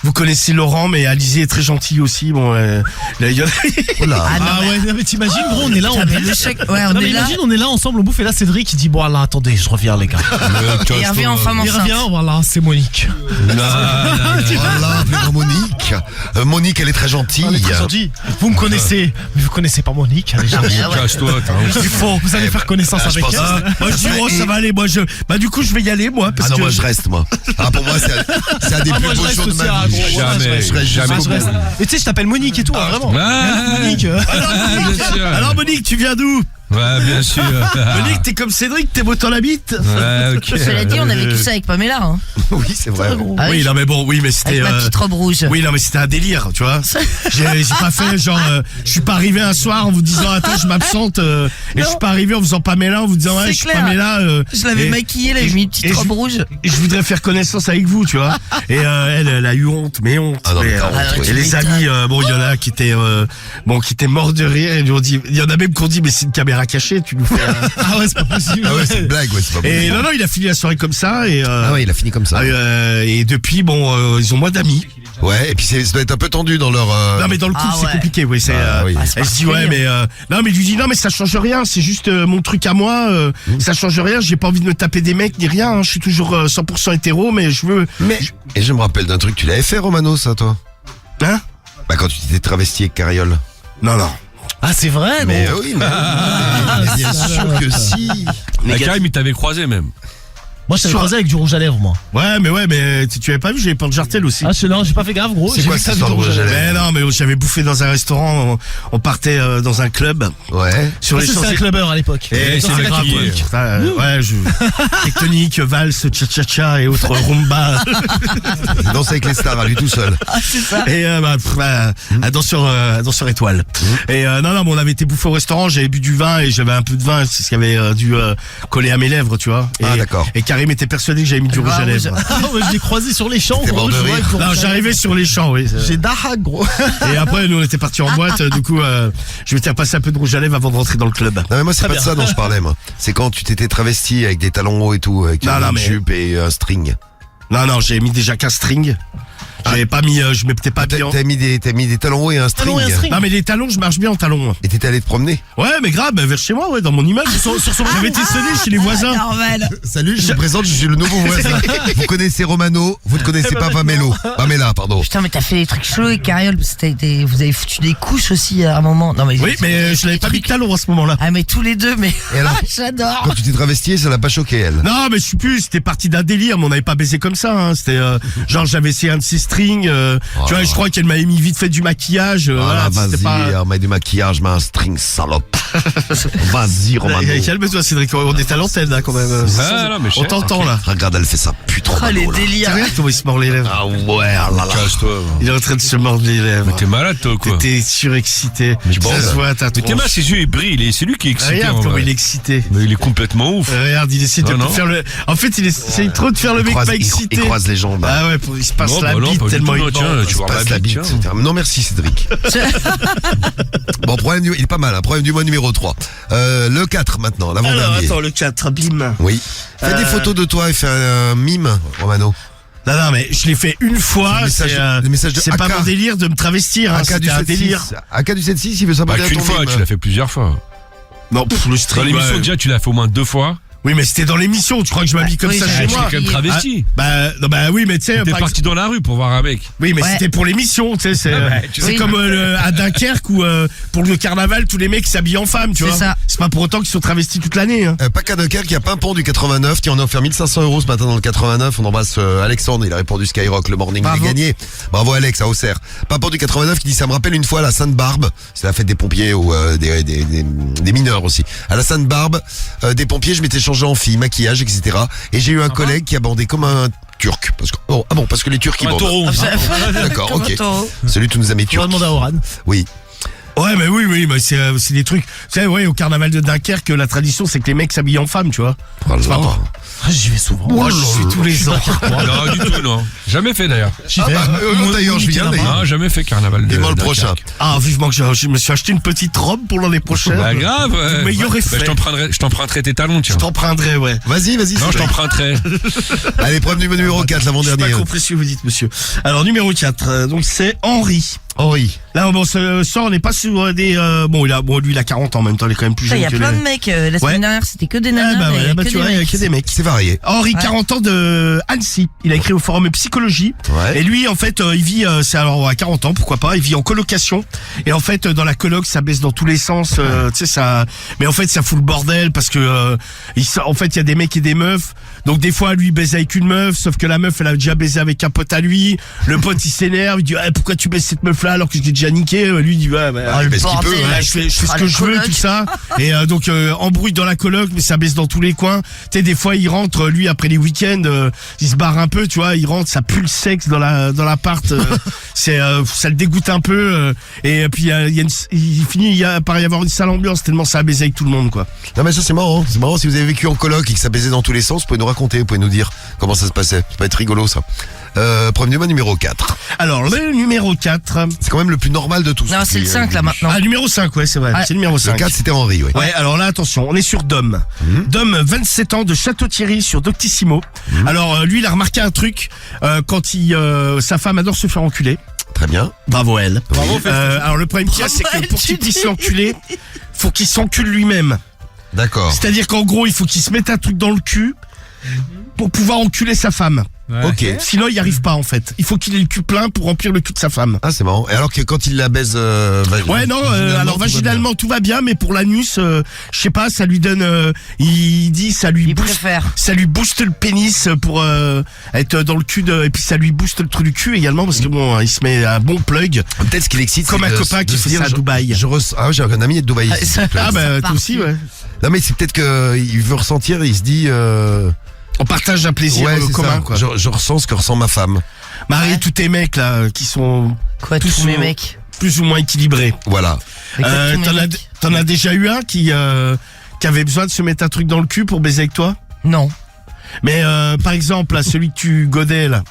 Vous connaissez Laurent, mais Alizé est très gentil aussi. Bon, là, il y en a... Oh là. Ah, non, Ah mais- ouais, non, mais t'imagines, gros, on est là, Putain, mais le choc. Ouais, on Non, est mais là. imagine, on est là ensemble, on bouffe, et là, Cédric, il dit, bon, là, attendez, je reviens, les gars. Et il revient en femme Il enceinte. revient, voilà, c'est Monique. Voilà, appelez-moi Monique. Monique, elle est très gentille. On est très gentils. Vous me connaissez, mais vous connaissez pas Monique, elle est gentille. Ah ouais. Cache-toi, Il faut, vous allez faire connaissance avec pense- elle. Moi je dis oh ça va aller, bah du coup je vais y aller moi Ah parce non, que moi je reste, moi. Ah, pour moi, c'est un des plus Moi, je beaux reste jours de aussi, ma ah, vie. gros, Jamais, je reste, jamais. je reste. Et tu sais, je t'appelle Monique et tout, hein, vraiment. Ah, Monique. bien sûr. Alors Monique, tu viens d'où? Ouais, bien sûr. Monique, t'es comme Cédric, t'es beau dans la bite. Ouais, ok. Cela dit, on a vécu ça avec Pamela. Hein. Oui, c'est vrai. Ah Oui, non mais bon, oui mais c'était Avec ma petite robe rouge. oui non mais c'était un délire, tu vois. J'ai pas fait genre je suis pas arrivé un soir en vous disant attends, je m'absente et je suis pas arrivé en faisant Pamela en vous disant ouais, C'est je suis clair. Pamela Je l'avais et- maquillée, là, et j'ai mis une et petite je- robe rouge. et je voudrais faire connaissance avec vous, tu vois. Et elle a eu honte, mais honte. Ah non, mais Et, t'as honte, oui. et les Tu amis, bon, il y en a qui étaient morts de rire. Et ils lui ont dit, il y en a même qui ont dit, mais c'est une caméra cachée, tu nous fais. Ah ouais, c'est pas possible. Ah ouais, c'est une blague, ouais, c'est pas Et possible. non, il a fini la soirée comme ça. Et, Ah ouais, il a fini comme ça. et depuis, bon, ils ont moins d'amis. Ouais, et puis ça doit être un peu tendu dans leur... Non, mais dans le couple, Ah c'est ouais. compliqué, oui. C'est, Ah oui. c'est elle se dit, ouais, mais non, mais il lui dit, non, mais ça change rien. C'est juste mon truc à moi. Ça change rien. J'ai pas envie de me taper des mecs ni rien. Hein. Je suis toujours 100% hétéro, mais je veux. Et je me rappelle d'un truc, tu l'avais fait, Romano, ça, toi? Hein? Bah, quand tu t'étais travesti avec Carriole. Non, non. Ah, c'est vrai, Mais gros. oui, mais bien sûr que si. La Karim, il t'avait croisé même. Moi, je t'avais croisé avec du rouge à lèvres, moi. Ouais, mais tu avais pas vu, j'avais pas de jartel aussi. Ah, non, j'ai pas fait gaffe, gros. C'est J'ai quoi vu cette ça du histoire de rouge à lèvres? Mais non, mais j'avais bouffé dans un restaurant, on partait dans un club Ouais. sur les C'est un Champs-Élysées. clubbeur à l'époque. Et c'est c'est vrai grave, qu'il est. Tectonique, valse, cha-cha-cha et autres rumba. Danse avec les stars à lui tout seul. Ah, c'est ça. Et un danseur étoile. Et non, mais on avait été bouffé au restaurant, j'avais bu du vin et j'avais un peu de vin, c'est ce qui avait dû coller à mes lèvres, tu vois. Ah, d'accord. Et Karim était persuadé que j'avais mis du rouge à lèvres. Ah, ouais, je l'ai croisé sur les champs, T'es gros. mort de je vois rire. avec du Non, rouge à j'arrivais sur les champs, oui. lèvres. J'ai dahag, gros. Et après, nous, on était partis en boîte, du coup, je m'étais repassé un peu de rouge à lèvres avant de rentrer dans le club. Non mais moi c'est Très pas de bien. ça dont je parlais moi. C'est quand tu t'étais travesti avec des talons hauts et tout, avec Non, une non, mais- jupe et un string. Non, j'ai mis déjà qu'un string. J'avais pas mis, je m'étais pas bien. T'as mis des talons hauts et un string. Talons et un string. Non, mais les talons, je marche bien en talons. Et t'étais allé te promener. Ouais, mais grave, vers chez moi, ouais, dans mon immeuble. J'avais téléphoné chez les voisins. Normal. Salut, je me présente, je suis le nouveau voisin. Vous connaissez Romano, vous ne connaissez pas Pamela, pardon. Putain, mais t'as fait des trucs chelous avec Cariole, parce que vous avez foutu des couches aussi à un moment. Non, mais Oui, mais je n'avais pas mis de talons à ce moment-là. Ah, mais tous les deux, mais. Et alors J'adore. Quand tu t'es travesti, ça l'a pas choqué elle. Non, mais je suis plus, c'était parti d'un délire, mais on n'avait pas baisé comme ça, hein. C'était, genre, j'avais essayé un de ces strings, tu vois, je crois qu'elle m'avait mis vite fait du maquillage, voilà, Ah, c'était vas-y, pas... on met du maquillage, mets un string, salope. Vas-y, Romano. Calme-toi, Cédric, on est à l'antenne, là, quand même. Ah, non, mais je On sais. t'entend, là. Regarde, elle fait ça, putain. Oh, les Romano, là. délires. C'est vrai comment il se mord les lèvres. Ah ouais, ah là là. Casse-toi. Il est en train de se mordre les lèvres. Mais t'es malade, toi, quoi. T'es surexcité. Mais je Ça bande. se voit, t'as Mais t'es mal, ses yeux, ils brillent. Et c'est lui qui est excité. Regarde en comment vrai. il est excité. Mais il est complètement ouf. Regarde, il essaie de Ah, non. faire le... En fait, il essaie trop de faire le mec pas excité. Il croise les jambes. Ah ouais, il se passe Non, la bah non, bite pas du tellement tout, il non, tiens, bande. tu vois Passe ma la bite, bite. tiens. Non merci Cédric. Bon, il est pas mal, hein. Problème du mois numéro 3. Le 4 maintenant, Alors, l'avant-dernier. attends, le 4, bim. Oui. Fais des photos de toi et fais un mime, Romano. Non, mais je l'ai fait une fois. Le message- C'est le message de c'est pas AK. mon délire de me travestir. Hein, AK du c'était un 7-6. délire. AK du 7-6, il veut Bah, s'abonner à qu'une ton fois, mime. tu l'as fait plusieurs fois. Non, le Dans stream. l'émission, déjà, tu l'as fait au moins 2 fois. Oui, mais c'était dans l'émission. Tu crois que je m'habille comme oui, ça j'ai- chez Tu moi l'as quand même travesti. Bah oui, mais tu sais. T'es par parti dans la rue pour voir un mec. Oui, mais Ouais. c'était pour l'émission, tu sais, c'est c'est Oui. comme à Dunkerque où pour le carnaval tous les mecs s'habillent en femme, tu C'est vois. ça. C'est pas pour autant qu'ils sont travestis toute l'année. Hein. Pas qu'à Dunkerque, il y a Pimpon du 89 qui en a offert 1500 € ce matin dans le 89. On embrasse Alexandre, il a répondu Skyrock le morning, Bravo. il a gagné. Bravo Alex à Auxerre. Pimpon du 89 qui dit ça me rappelle une fois à la Sainte-Barbe, c'est la fête des pompiers ou des mineurs aussi. À la Sainte-Barbe, des pompiers, je m'étais changé en fille, maquillage, etc. Et j'ai eu un collègue qui a bandé comme un Turc. Parce que, parce que les Turcs ils Un bandent. taureau. D'accord, Comme ok. un taureau. Celui tu nous as mis Tu vas Turc. demander à Oran. Oui. Ouais, mais oui, mais c'est des trucs. Tu sais, ouais, au carnaval de Dunkerque, la tradition c'est que les mecs s'habillent en femme, tu vois. C'est pas pour- J'y vais souvent. Moi, je suis tous les ans. Non, du tout, non. Jamais fait d'ailleurs. J'y vais. Non, d'ailleurs, je viens d'ailleurs. Non, jamais fait carnaval. Dis-moi le prochain. Ah, vivement que je me suis acheté une petite robe pour l'année prochaine. Bah grave. Ouais. Mais il y aurait Bah, fait. je t'emprunterai tes talons, tiens. Je t'en prendrai, ouais. Vas-y, Non, je Cédric. t'emprunterai. Allez, problème numéro 4, J'ai l'avant-dernier. pas compris ce que vous dites, monsieur. Alors, numéro 4, donc c'est Henri. Henri. Là, bon, ce soir, on n'est pas sur des... lui, il a 40 ans en même temps, il est quand même plus Putain, jeune il y a que plein les... de mecs. La semaine dernière, c'était que des nanas. Ah, mais bah, que tu des vois, il y a mecs. que des mecs. C'est varié. Henri, Ouais. 40 ans de Annecy. Il a écrit au forum Psychologie. Ouais. Et lui, en fait, il vit, c'est alors à 40 ans, pourquoi pas, il vit en colocation. Et en fait, dans la coloc, ça baisse dans tous les sens, tu sais, ça, mais en fait, ça fout le bordel parce que, en fait, il y a des mecs et des meufs. Donc, des fois, lui, il baise avec une meuf, sauf que la meuf, elle a déjà baisé avec un pote à lui. Le pote, il s'énerve, il dit, pourquoi tu baises cette meuf-là alors que je l'ai déjà niqué? Lui, il dit, ouais, bah, Ah, il baisse qu'il peut, bordel. ouais. je fais ce Ah, que le je veux, coloc. tout ça. Et donc embrouille dans la coloc, mais ça baisse dans tous les coins. Tu sais, des fois il rentre, lui après les week-ends, il se barre un peu, tu vois, il rentre, ça pue le sexe dans l'appart. C'est ça le dégoûte un peu. Et puis il finit par y avoir une sale ambiance tellement ça a baisé avec tout le monde, quoi. Non mais ça c'est marrant. C'est marrant si vous avez vécu en coloc et que ça baisait dans tous les sens, vous pouvez nous raconter, vous pouvez nous dire comment ça se passait. Ça peut être rigolo ça. Problème numéro 4. Alors le numéro 4. C'est quand même le plus normal de tous. Non, c'est le 5 là maintenant. Ah, numéro 5, ouais, c'est vrai. Ouais. C'est le numéro Le 5. 4 c'était Henri, ouais. Ouais, alors là, attention, on est sur Dom. Dom, 27 ans, de Château-Thierry, sur Doctissimo. Alors, lui, il a remarqué un truc, quand sa femme adore se faire enculer. Très bien. Bravo elle. Bravo, Alors, le problème qu'il y a, c'est que Bravo, pour tu qu'il puisse dis. l'enculer, faut qu'il s'encule lui-même. D'accord. C'est-à-dire qu'en gros, il faut qu'il se mette un truc dans le cul pour pouvoir enculer sa femme. Ok. Sinon, il y arrive pas en fait. Il faut qu'il ait le cul plein pour remplir le cul de sa femme. Ah, c'est marrant. Et alors que quand il la baise... Ouais, non, alors vaginalement tout va bien, mais pour l'anus, je sais pas, ça lui donne, il dit, ça lui Il booste, préfère. ça lui booste le pénis pour être dans le cul et puis ça lui booste le trou du cul également parce que bon, il se met un bon plug. Peut-être ce qui l'excite, Comme c'est un de- copain de qui se fait dire, ça à Dubaï. Ah, j'ai un ami de Dubaï. ici. Ah bah toi aussi, ouais. Non, mais c'est peut-être qu'il veut ressentir, il se dit... On partage un plaisir ouais, c'est commun, ça. quoi. Je ressens ce que ressent ma femme. Marie, Ouais. tous tes mecs là, qui sont Quoi, Tous tous mes sont- mecs. plus ou moins équilibrés. Voilà. Mais quoi, tous mes T'en mecs as déjà eu un qui avait besoin de se mettre un truc dans le cul pour baiser avec toi? Non. Mais par exemple, là, celui que tu godais là.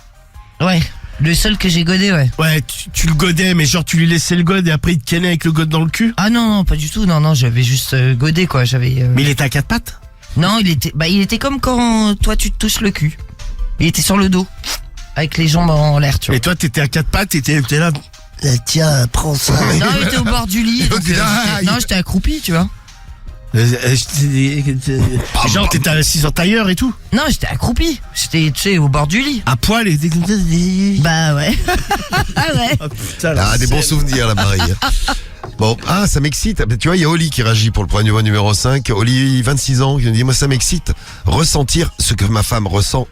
Ouais. Le seul que j'ai godé, ouais. Ouais, tu le godais, mais genre tu lui laissais le god et après il te kennait avec le god dans le cul. Ah non, pas du tout. Non, j'avais juste godé, quoi. J'avais. Mais il était à quatre pattes. Non, il était comme quand toi tu te touches le cul. Il était sur le dos, avec les jambes en l'air, tu vois. Et toi, t'étais à quatre pattes et t'es là. Tiens, prends ça. Non, il était au bord du lit. l'autre, donc, il dit, ah, non, j'étais accroupi, tu vois. Genre, t'étais assis en tailleur et tout. Non, j'étais accroupi. J'étais, tu sais, au bord du lit. À poil et. Bah ouais. Ah ouais. Putain, Ah, des bons souvenirs, la Marie. Bon, ça m'excite. Tu vois, il y a Oli qui réagit pour le point numéro 5. Oli, 26 ans, qui nous dit, moi, ça m'excite. Ressentir ce que ma femme ressent.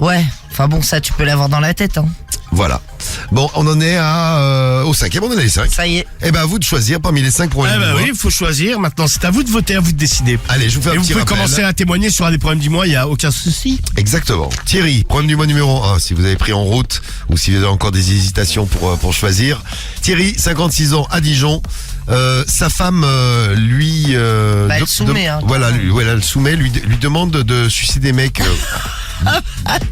Ouais. Enfin bon, ça, tu peux l'avoir dans la tête, hein. Voilà. Bon, on en est au 5e, on en est les 5. Ça y est. Eh ben, à vous de choisir parmi les 5 problèmes Eh du ben mois. oui, il faut choisir. Maintenant, c'est à vous de voter, à vous de décider. Allez, je vous fais Et un vous petit pouvez rappel. commencer à témoigner sur un des problèmes du mois, il n'y a aucun souci. Exactement. Thierry, problème du mois numéro 1, si vous avez pris en route ou si vous avez encore des hésitations pour choisir. Thierry, 56 ans, à Dijon. Sa femme, lui... elle soumet, hein, voilà, quand même. elle le soumet, lui demande de sucer des mecs...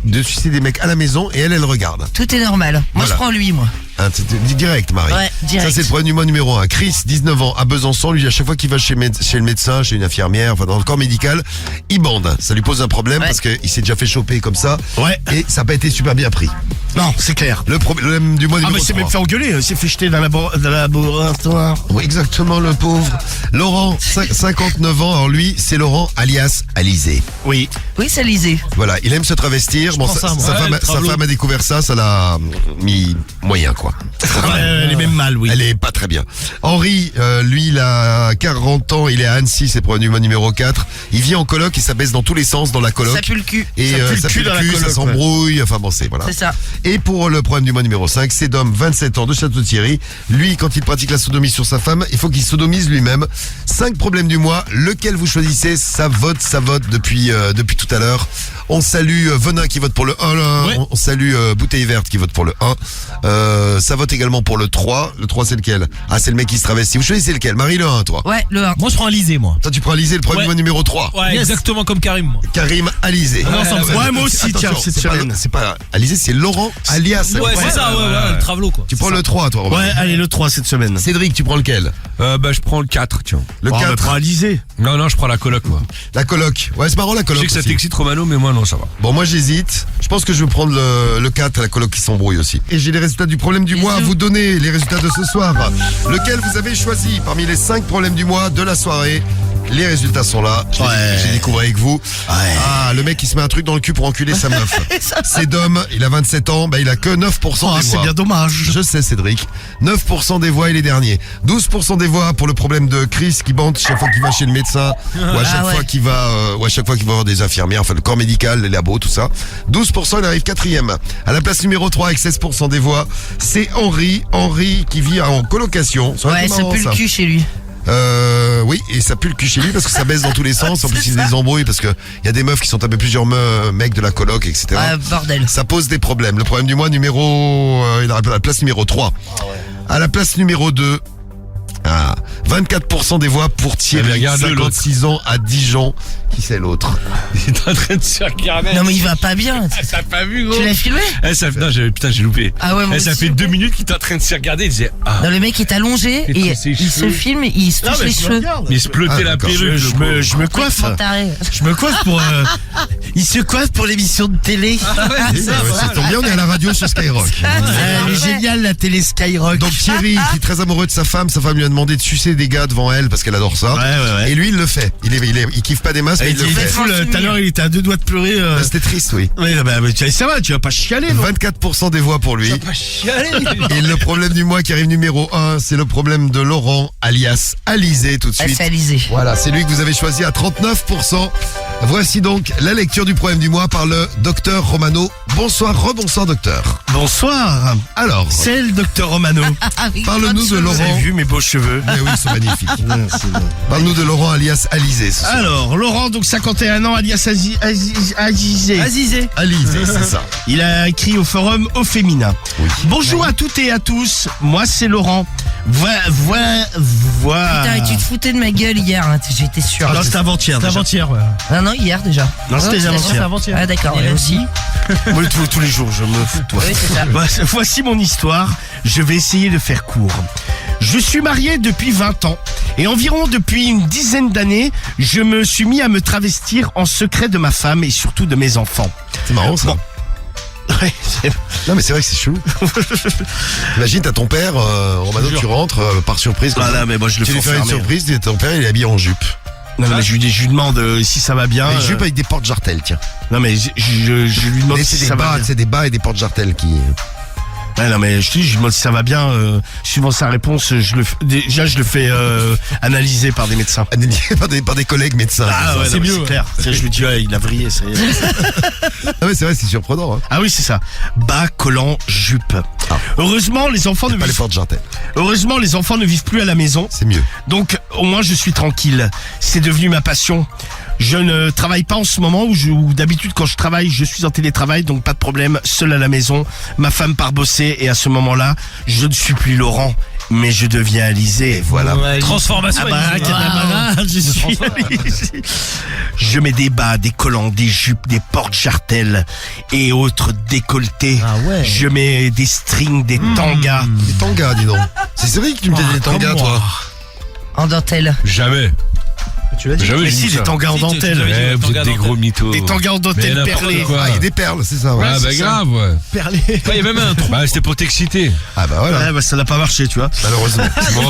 de sucer des mecs à la maison et elle regarde. Tout est normal. Moi, Voilà. je prends lui, moi. Hein, direct, Marie. Ouais, direct. Ça, c'est le problème du mois numéro 1. Chris, 19 ans, à Besançon, lui, à chaque fois qu'il va chez le médecin, chez une infirmière, enfin, dans le corps médical, il bande. Ça lui pose un problème Ouais. parce qu'il s'est déjà fait choper comme ça. Ouais. Et ça n'a pas été super bien pris. Non, c'est clair. Le problème du mois Ah, numéro mais c'est 3. même fait engueuler, il s'est fait jeter dans la laboratoire. Oui, exactement, le pauvre. Laurent, 59 ans. Alors lui, c'est Laurent, alias Alizé. Oui. Oui, c'est lisé. Voilà, il aime se travestir. Bon, prends ça, moi. Ouais, le sa travelot. femme a découvert ça, ça l'a mis moyen, quoi. Elle est même mal, oui. Elle est pas très bien. Henri, lui, il a 40 ans, il est à Annecy, c'est pour du mois numéro 4. Il vit en coloc et ça baisse dans tous les sens dans la coloc. Ça pue le cul. Et Ça pue le cul dans la ça coloc, s'embrouille, enfin bon, c'est voilà. C'est ça. Et pour le problème du mois numéro 5, c'est Dom, 27 ans, de Château-Thierry. Lui, quand il pratique la sodomie sur sa femme, il faut qu'il sodomise lui-même. 5 problèmes du mois, lequel vous choisissez, ça vote depuis tout à l'heure. On salue Venin qui vote pour le 1, Ouais. on salue Bouteille Verte qui vote pour le 1. Ça vote également pour le 3. Le 3, c'est lequel? Ah, c'est le mec qui se travestit. Vous choisissez lequel? Marie, le 1, toi. Ouais, le 1. Moi, je prends Alizé, moi. Toi, tu prends Alizé, le premier Ouais. mois numéro 3. Ouais, exactement comme Karim, moi. Karim, Alizé. non, ça me fait- Ouais, moi aussi, tiens, Attention, cette c'est pas- semaine. c'est pas Alizé, c'est Laurent, alias. Ouais, c'est ça, ouais, le travelot, quoi. Tu prends le 3, toi, Robin. Ouais, allez, le 3 cette semaine. Cédric, tu prends lequel? Bah, je prends le 4, tiens. Le Oh, 4. bah, pour Alizé. Non, je prends la coloc, moi. La coloc. Ouais, c'est marrant la Je coloc. sais que ça aussi. t'excite Romano, mais moi, non, ça va. Bon, moi j'hésite. Je pense que je vais prendre le 4, la coloc qui s'embrouille aussi. Et j'ai les résultats du problème du mois à vous donner, les résultats de ce soir. Lequel vous avez choisi parmi les 5 problèmes du mois de la soirée? Les résultats sont là. J'ai découvert avec vous. Ah, le mec qui se met un truc dans le cul pour enculer sa meuf. C'est Dom, il a 27 ans, bah il a que 9% Ah, des c'est voix. bien dommage. Je sais, Cédric. 9% des voix, il est dernier. 12% des voix pour le problème de Chris qui bande chaque fois qu'il va chez le médecin ou à chaque ouais. fois qu'il va, ou à chaque fois qu'il va voir des infirmières, enfin le corps médical, les labos, tout ça. 12%, il arrive 4e. À la place numéro 3 avec 16% des voix, c'est Henri. Henri qui vit en colocation. Ça aurait Ouais, été ça marrant, pue le cul chez lui. Oui, et ça pue le cul chez lui parce que ça baisse dans tous les sens. En plus, il y a des embrouilles parce que il y a des meufs qui sont tapées plusieurs mecs de la coloc, etc. Ah, bordel. Ça pose des problèmes. Le problème du mois il arrive à la place numéro 3. À la place numéro 2, 24% des voix pour Thierry, Eh bien, regarde-le, 56 ans à Dijon. Qui c'est l'autre? Il est en train de se regarder. Non, mais il va pas bien. T'as pas vu, gros? Tu l'as filmé? Non, j'ai loupé. Ah ouais, moi Ça aussi. fait 2 minutes qu'il est en train de se regarder. Il disait, Non, le mec est allongé Il et trouve ses il se cheveux. filme, il se touche les cheveux. mais il se pleutait Ah, la d'accord. perruque. Je me coiffe. Complètement taré. Je me coiffe pour. il se coiffe pour l'émission de télé. Ça tombe bien, on est à la radio sur Skyrock. Elle est géniale la télé Skyrock. Donc Thierry, qui est très amoureux de sa femme lui a demandé de sucer des gars devant elle parce qu'elle adore ça. Ouais. Et lui, il le fait. Il kiffe pas des masses, mais il le fait. Tout à l'heure, il était à 2 doigts de pleurer. Bah, c'était triste, oui. Ouais, bah, ça va, tu vas pas chialer, non? 24% des voix pour lui. Et le problème du mois qui arrive numéro 1, c'est le problème de Laurent, alias Alizé, tout de Ah, suite. c'est Alizé. Voilà, c'est lui que vous avez choisi à 39%. Voici donc la lecture du problème du mois par le docteur Romano. Bonsoir, rebonsoir docteur. Bonsoir. Alors, C'est le docteur Romano. Ah, oui, parle-nous de Vous avez Laurent. vu mes beaux cheveux? Mais oui, ils sont magnifiques. Parle-nous de Laurent alias Alizé. ce soir. Alors, Laurent, donc 51 ans, alias Azizé. Azizé. Alizé, c'est ça. Il a écrit au forum Au Féminin. Oui. Bonjour à toutes et à tous, moi c'est Laurent. Voilà. Putain, et tu te foutais de ma gueule hier, hein, j'étais sûr. Non, c'était avant-hier C'est déjà. avant-hier, ouais. Non, hier déjà. Non, c'était c'est avant-hier. C'est avant-hier. Ah d'accord, Il et a aussi. Moi, tous les jours, je me fous de toi. Oui, c'est ça. Voici mon histoire, je vais essayer de faire court. Je suis marié depuis 20 ans et environ depuis une dizaine d'années, je me suis mis à me travestir en secret de ma femme et surtout de mes enfants. C'est marrant ça. Bon. Ouais, Non mais c'est vrai que c'est chelou. Imagine, t'as ton père, Romano, tu rentres par surprise. comme ça. Voilà, mais moi je le Tu fais lui fais une enfermer. surprise, ton père il est habillé en jupe. Non, mais je lui demande si ça va bien. Une jupe avec des portes-jartelles, tiens. Non, mais je lui demande Mais si c'est des ça va bas, bien. c'est des bas et des portes-jartelles qui... Ouais, non, mais je lui demande si ça va bien. Suivant sa réponse, je le fais analyser par des médecins. par des collègues médecins. Ah ouais, c'est non, mais mieux, c'est ouais. clair. Je lui dis, ouais, il a vrillé. Ah ouais, c'est vrai, c'est surprenant. Hein. Ah oui, c'est ça. Bas, collant, jupe. Ah. Heureusement, les enfants ne Pas les vivent... portes-jartelles. Heureusement, les enfants ne vivent plus à la maison. C'est mieux. Donc, au moins, je suis tranquille. C'est devenu ma passion. Je ne travaille pas en ce moment où d'habitude, quand je travaille, je suis en télétravail, donc pas de problème, seul à la maison. Ma femme part bosser et à ce moment-là, je ne suis plus Laurent, mais je deviens Alizé. Et voilà. Ouais, transformation. Je suis Alizé. Je mets des bas, des collants, des jupes, des portes-jartelles et autres décolletés. Ah ouais. Je mets des strings, des tangas. Des tangas, dis donc. C'est vrai que tu me dis des tangas, comme toi. moi. En dentelle. Jamais. Tu l'as dit. Jamais Mais j'ai si, dit des ça. tangas en Si, tu dentelle. l'avais dit. Ouais, vous Tangas êtes des dentelle. gros mythos. Des tangas en Mais dentelle n'importe perlées. quoi. Ah, il y a des perles, c'est ça. Ouais. Ah bah c'est ça. grave, ouais. Perlé. Il y a même un trou. Bah c'était pour t'exciter. Ah bah voilà, Ouais, bah, ça n'a pas marché, tu vois. malheureusement.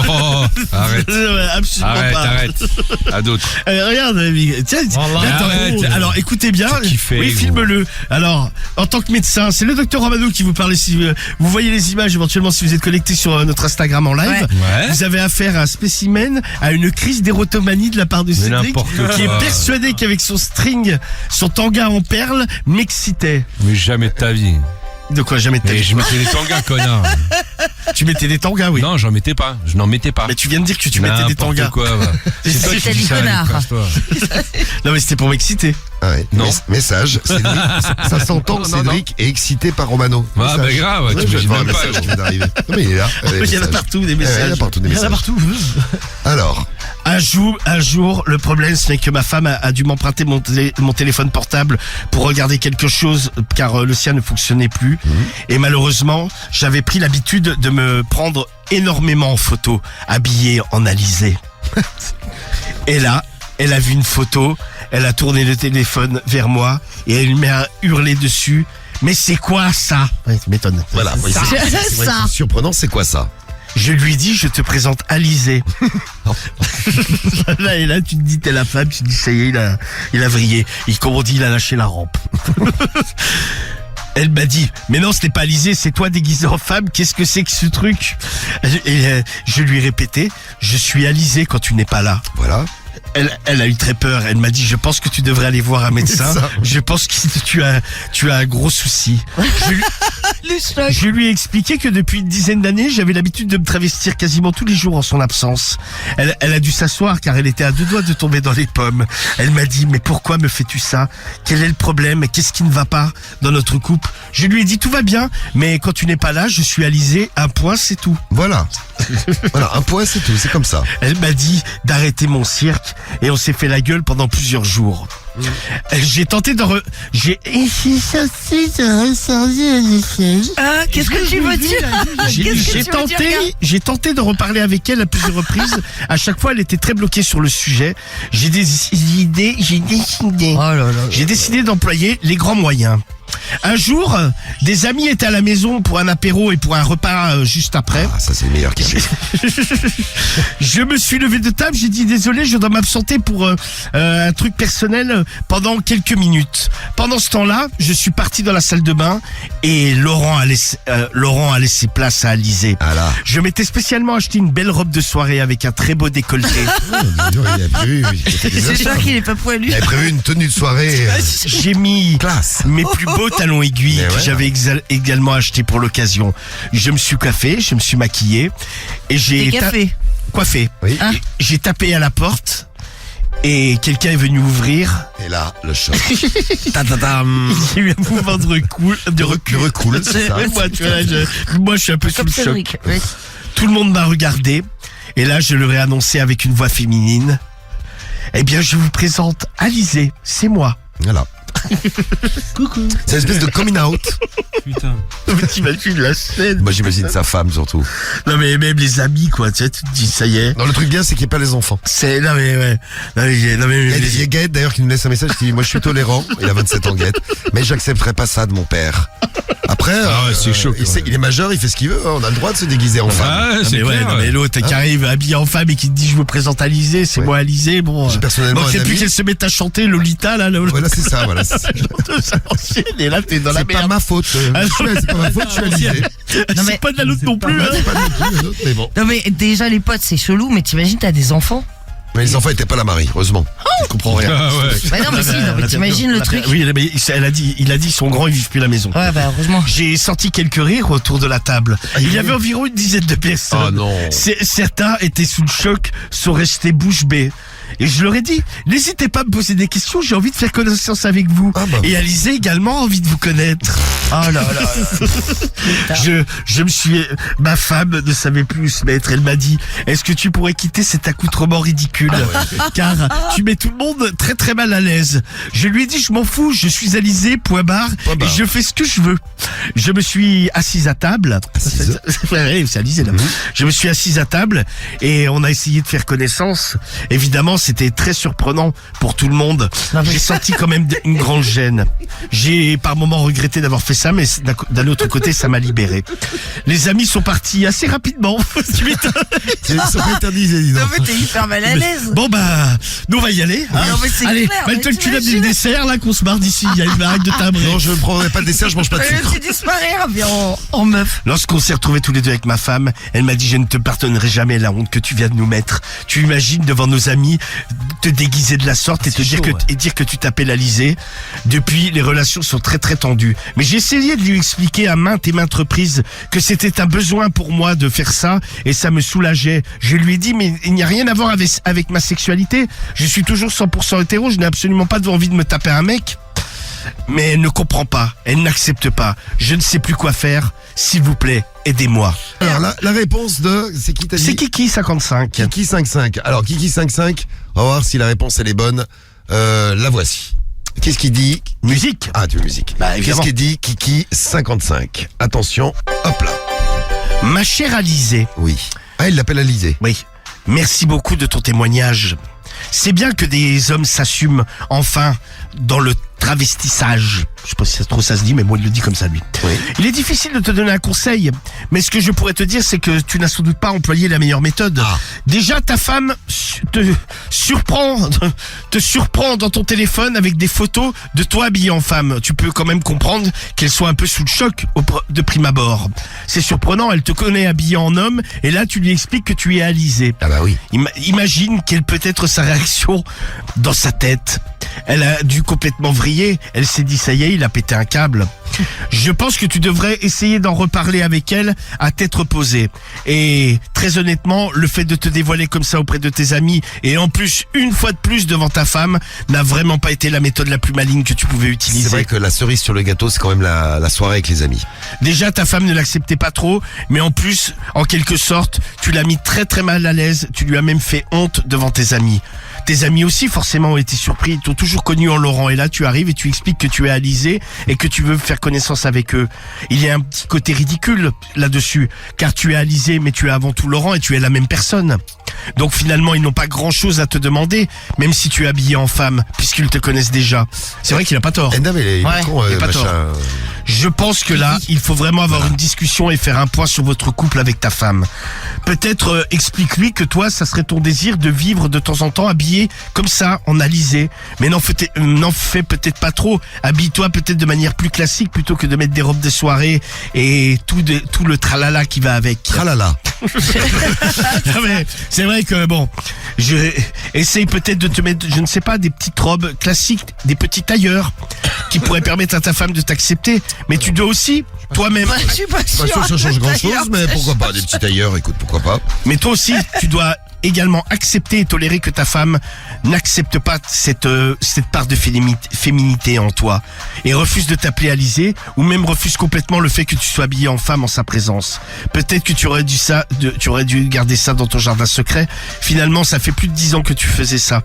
Bon, arrête. Ouais, absolument Arrête, pas. arrête. À d'autres. Regarde, tiens, Voilà. attends, Arrête. alors écoutez bien. C'est kiffé, Oui, gros. filme-le. Alors, en tant que médecin, c'est le docteur Romano qui vous parle. Si vous voyez les images, éventuellement, si vous êtes connecté sur notre Instagram en live, Ouais. Ouais. vous avez affaire à un spécimen, à une crise d'érotomanie de la part de Cédric, n'importe qui est quoi. persuadé qu'avec son string, son tanga en perles, m'excitait. Mais jamais de ta vie. De quoi jamais Mais t'as je mettais des tangas, connard. Tu mettais des tangas, oui. Non, j'en mettais pas. Je n'en mettais pas. Mais tu viens de dire que tu mettais des N'importe tangas. quoi, va. C'est toi C'est qui dit dis ça, connard. casse-toi. Non, mais c'était pour m'exciter. Ah ouais. Non. Message, Cédric, ça s'entend, Non, non, Cédric est excité par Romano. Ah, bah Message. grave, Ouais, tu je imagines vois un même pas. message qui vient d'arriver. Non mais il est là. Il y en a partout des Il y en a messages. partout des Il y en a messages. partout. Alors, Un jour, le problème c'est que ma femme a dû m'emprunter mon téléphone portable pour regarder quelque chose car le sien ne fonctionnait plus. Et malheureusement, j'avais pris l'habitude de me prendre énormément en photo, habillé en Alizé. Et là, elle a vu une photo, elle a tourné le téléphone vers moi et elle m'a hurlé dessus. Mais c'est quoi ça? Ouais, tu m'étonnes. voilà. Oui, Ça. c'est vrai que c'est surprenant, c'est quoi ça? Je lui dis, je te présente Alizé. Là, et là, tu te dis, t'es la femme, tu te dis, ça y est, il a vrillé. Comme on dit, il a lâché la rampe. Elle m'a dit, mais non, c'était pas Alizé, c'est toi déguisé en femme, qu'est-ce que c'est que ce truc? Et je lui ai répété, je suis Alizé quand tu n'es pas là. Voilà. Elle a eu très peur, elle m'a dit, je pense que tu devrais aller voir un médecin, Ça. je pense que tu as un gros souci. Je lui ai expliqué que depuis une dizaine d'années, j'avais l'habitude de me travestir quasiment tous les jours en son absence. Elle a dû s'asseoir car elle était à 2 doigts de tomber dans les pommes. Elle m'a dit, mais pourquoi me fais-tu ça? Quel est le problème? Qu'est-ce qui ne va pas dans notre couple? Je lui ai dit, tout va bien, mais quand tu n'es pas là, je suis Alizé, un point, c'est tout. Voilà. Voilà, un point, c'est tout, c'est comme ça. Elle m'a dit d'arrêter mon cirque et on s'est fait la gueule pendant plusieurs jours. J'ai tenté de j'ai Ah, qu'est-ce que tu veux dire? j'ai tenté de reparler avec elle à plusieurs reprises. À chaque fois, elle était très bloquée sur le sujet. J'ai décidé Oh là là. j'ai décidé d'employer les grands moyens. Un jour, des amis étaient à la maison pour un apéro et pour un repas juste après. Ah, ça c'est le meilleur qui arrive. Je me suis levé de table, j'ai dit désolé, je dois m'absenter pour un truc personnel pendant quelques minutes. Pendant ce temps-là, je suis parti dans la salle de bain et Laurent a laissé place à Alizé. Ah là. Je m'étais spécialement acheté une belle robe de soirée avec un très beau décolleté. Il a prévu, C'est sûr qu'il est pas poilu. il avait prévu une tenue de soirée J'ai mis classe. mes plus beaux talons aiguilles Mais que ouais. j'avais également achetés pour l'occasion. Je me suis coiffé, je me suis maquillé et j'ai T'es café. coiffé. Oui. Hein? J'ai tapé à la porte et quelqu'un est venu ouvrir. Et là, le choc. Ta-ta-tam. Il y a eu un mouvement de recul. Tu recules, c'est ça. Moi, tu vois, moi, je suis un peu sous Comme le choc. Cédric. Oui. Tout le monde m'a regardé et là, je leur ai annoncé avec une voix féminine. Eh bien, je vous présente Alizé, c'est moi. Voilà. Coucou. C'est une espèce de coming out. Putain. T'imagines la scène. Moi j'imagine sa femme surtout. Non mais même les amis quoi, tu sais, tu te dis ça y est. Non, le truc bien c'est qu'il n'y ait pas les enfants. C'est non mais ouais. Non mais Il y a Gaët d'ailleurs qui nous laisse un message qui dit moi je suis tolérant, il a 27 ans Gaët, mais j'accepterai pas ça de mon père. Après, Ah ouais, c'est chaud, il, quand sait- même. il est majeur, il fait ce qu'il veut, hein, on a le droit de se déguiser en femme. Ah, Ah, c'est mais ouais, clair. non, mais l'autre qui arrive habillé en femme et qui te dit je me présente Alizé, c'est Ouais. moi Alizé, bon. J'ai personnellement bon, un c'est plus ami. qu'elle se mette à chanter Lolita là, Voilà, c'est ça, voilà. C'est et là t'es dans la c'est pas merde. ma faute. Ah, non, C'est pas ma faute, je suis Alizé. Non, mais- C'est pas de la l'autre non plus. Hein. C'est pas non plus un autre, mais bon. Non mais déjà les potes c'est chelou, mais t'imagines t'as des enfants. Mais les enfants étaient pas la Marie, heureusement. Je comprends rien. Ah ouais. Bah non mais si, non, mais t'imagines le truc. Oui, mais il a dit son grand, ils vivent plus à la maison. Ouais bah heureusement. J'ai senti quelques rires autour de la table. Il y oui. avait environ une dizaine de personnes. Oh non. Certains étaient sous le choc, sont restés bouche bée. Et je leur ai dit, n'hésitez pas à me poser des questions, j'ai envie de faire connaissance avec vous. Ah bah. Et Alizé également a envie de vous connaître. Oh là là. je me suis, ma femme ne savait plus où se mettre. Elle m'a dit, est-ce que tu pourrais quitter cet accoutrement ridicule? Car tu mets tout le monde très très mal à l'aise. Je lui ai dit, je m'en fous, je suis Alizé, point barre, Point barre. et je fais ce que je veux. Je me suis assise à table. Assise. Ouais, c'est Alizé là. Je me suis assise à table et on a essayé de faire connaissance. Évidemment, c'était très surprenant pour tout le monde. Non, mais- J'ai senti quand même une grande gêne. J'ai par moments regretté d'avoir fait ça, mais d'un autre côté, ça m'a libéré. Les amis sont partis assez rapidement. Tu m'étonnes. Ils sont pas interdisés, dis donc. Non mais t'es hyper mal à l'aise. Bon bah, nous on va y aller. hein. Non, mais c'est Allez, clair, maintenant mais que tu l'as dit t'imagines. le dessert là, qu'on se marre d'ici. Il y a une arrête de timbre. Non, je ne prendrai pas de dessert, je mange pas de sucre. Tu disparaître bien en meuf. Lorsqu'on s'est retrouvés tous les deux avec ma femme, elle m'a dit je ne te pardonnerai jamais la honte que tu viens de nous mettre. Tu imagines devant nos amis te déguiser de la sorte et te dire chaud, et dire que tu t'appelles Alizé. Depuis, les relations sont très très tendues. Mais j'ai essayé de lui expliquer à maintes et maintes reprises que c'était un besoin pour moi de faire ça et ça me soulageait. Je lui ai dit mais il n'y a rien à voir avec ma sexualité. Je suis toujours 100% hétéro, je n'ai absolument pas envie de me taper un mec. Mais elle ne comprend pas, elle n'accepte pas. Je ne sais plus quoi faire. S'il vous plaît, aidez-moi. Alors la réponse de... C'est qui t'as dit? C'est Kiki 55. Kiki 55. Alors Kiki 55, on va voir si la réponse elle est bonne. La voici. Qu'est-ce qu'il dit? Musique. Ah, tu veux musique. Bah, Qu'est-ce évidemment. qu'il dit Kiki 55? Attention, hop là. Ma chère Alizé. Oui. Ah, il l'appelle Alizé. Oui. Merci beaucoup de ton témoignage. C'est bien que des hommes s'assument enfin dans le travestissage. Je sais pas si ça se dit, mais moi il le dit comme ça lui. Oui. Il est difficile de te donner un conseil, mais ce que je pourrais te dire, c'est que tu n'as sans doute pas employé la meilleure méthode. Ah. Déjà, ta femme te surprend dans ton téléphone avec des photos de toi habillé en femme. Tu peux quand même comprendre qu'elle soit un peu sous le choc de prime abord. C'est surprenant, elle te connaît habillé en homme, et là tu lui expliques que tu es Alizé. Ah bah oui. Imagine quelle peut être sa réaction dans sa tête. Elle a dû complètement vriller. Elle s'est dit, ça y est, il a pété un câble. Je pense que tu devrais essayer d'en reparler avec elle à tête reposée. Et très honnêtement, le fait de te dévoiler comme ça auprès de tes amis, et en plus, une fois de plus devant ta femme, n'a vraiment pas été la méthode la plus maligne que tu pouvais C'est utiliser. vrai que la cerise sur le gâteau, c'est quand même la soirée avec les amis. Déjà, ta femme ne l'acceptait pas trop, mais en plus, en quelque sorte, tu l'as mis très très mal à l'aise, tu lui as même fait honte devant tes amis. Tes amis aussi forcément ont été surpris, ils t'ont toujours connu en Laurent, et là tu arrives et tu expliques que tu es Alizé et que tu veux faire connaissance avec eux. Il y a un petit côté ridicule là-dessus, car tu es Alizé mais tu es avant tout Laurent et tu es la même personne. Donc finalement ils n'ont pas grand-chose à te demander, même si tu es habillé en femme, puisqu'ils te connaissent déjà. C'est vrai qu'il a pas tort. Eh non, mais il est Ouais, con, il est pas machin. tort. Je pense que là, il faut vraiment avoir une discussion et faire un point sur votre couple avec ta femme. Peut-être explique-lui que toi, ça serait ton désir de vivre de temps en temps habillé comme ça, en Alizé. Mais n'en fais peut-être pas trop. Habille-toi peut-être de manière plus classique plutôt que de mettre des robes de soirée et tout le tralala qui va avec. Tralala. Non, mais c'est vrai que bon, essaye peut-être de te mettre, je ne sais pas, des petites robes classiques, des petits tailleurs qui pourraient permettre à ta femme de t'accepter. Mais tu dois aussi, toi-même, Je suis pas Pas sûr. sûr que ça change grand-chose, mais pourquoi pas. Des petits tailleurs, écoute, pourquoi pas. mais toi aussi, tu dois également accepter et tolérer que ta femme n'accepte pas cette part de féminité en toi et refuse de t'appeler Alizé, ou même refuse complètement le fait que tu sois habillé en femme en sa présence. Peut-être que tu aurais dû garder ça dans ton jardin secret. Finalement, ça fait plus de 10 ans que tu faisais ça.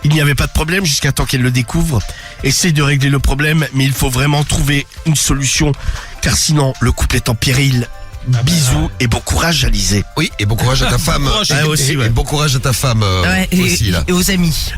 Il n'y avait pas de problème jusqu'à temps qu'elle le découvre. Essaye de régler le problème, mais il faut vraiment trouver une solution, car sinon le couple est en péril. Bisous et bon courage, Alizé. Oui, et bon courage à ta femme. Ah, aussi, ouais. Et bon courage à ta femme Ouais, aussi, là. et aux amis.